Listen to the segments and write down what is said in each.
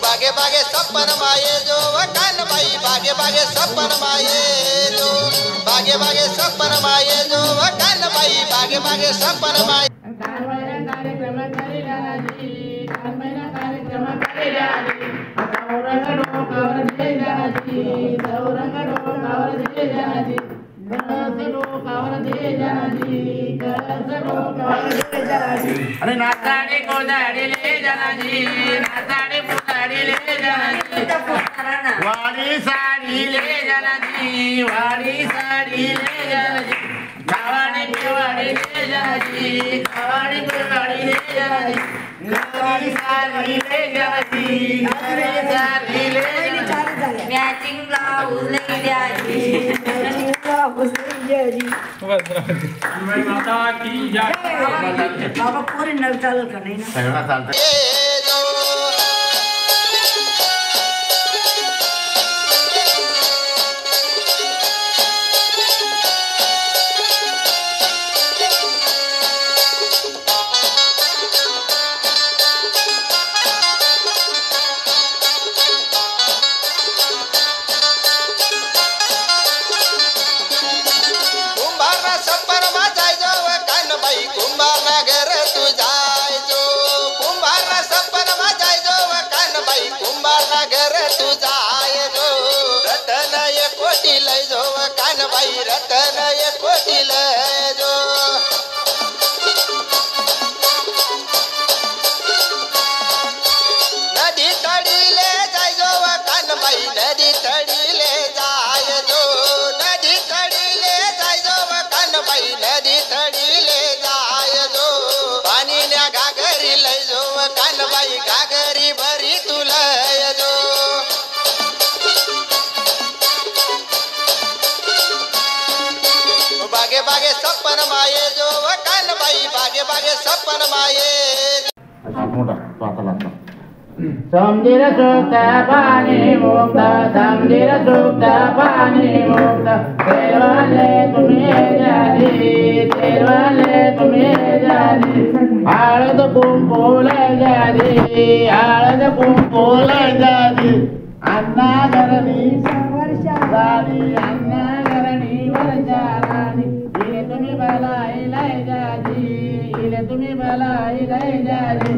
बागे बागे सब सपन माये जो कान बाई बागे बागे सपन माये जो बागे बागे सपन माये जो कान बाई बागे बागे सपन माये कार्यक्रम अरे नाताडे कोदाडे ले जनाजी नाताडे कोदाडे ले जनाजी वाडी साडी ले जनाजी वाडी साडी ले जनाजी गावाडे पिवाडे ले जनाजी गावाडे पिवाडे ले जनाजी गावाडी साडी ले जनाजी गावाडी साडी ले जनाजी मॅचिंग ब्लाउज ले जनाजी माता की जय बाबा पूरे नल चालू करने ना सगळा चालतं रतन एक कोटी लय जो नदी तडीले जाय जो कान बाई नदी तडीले जाय जो नदी तडीले जाय जो कान बाई नदी तडीले जाय जो पाणी न्या घागरी लय जो कान बाई घागरी भरी तुलय जो बागे बागे सपन माये जो कान बाई बागे बागे सपन माये समजीर सुक्त पाणी मुक्त समजीर सुक्त पाणी मुक्त तेरवाले तुम्ही जाली तेरवाले तुम्ही जाली हळद कुंकुल जाली हळद कुंकुल जाली अन्ना घरणी वर्षाली अन्ना घरणी वर्षाली इले तुम्ही बलाई लय जाली इले तुम्ही बलाई लय जाली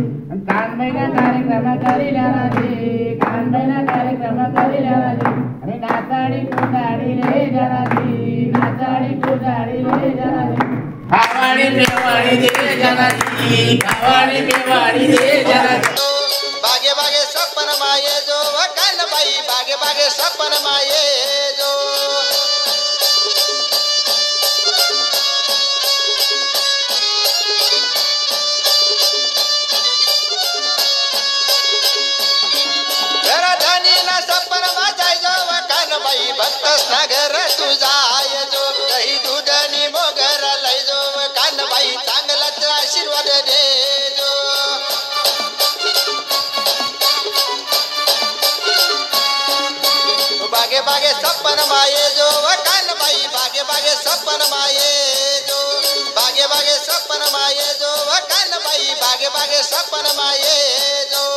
कानबैना कार्यक्रम करिल्या राजी कानबैना कार्यक्रम करिल्या राजी आणि नाचाडी कुदाडी ले जनाजी नाचाडी कुदाडी ले जनाजी कावाडी पेवाडी दे जनाजी कावाडी पेवाडी दे जनाजी बागे बागे सपन माये जो कान बाई बागे बागे सपन माये जो भक्तस नगर तुझाय जो दही दूधनी मोगर लय जो कान बाई चांगलाच आशीर्वाद दे जो बागे बागे सपन माये जो कान बाई बागे बागे सपन माये जो बागे बागे सपन माये जो कान बाई बागे बागे सपन माये जो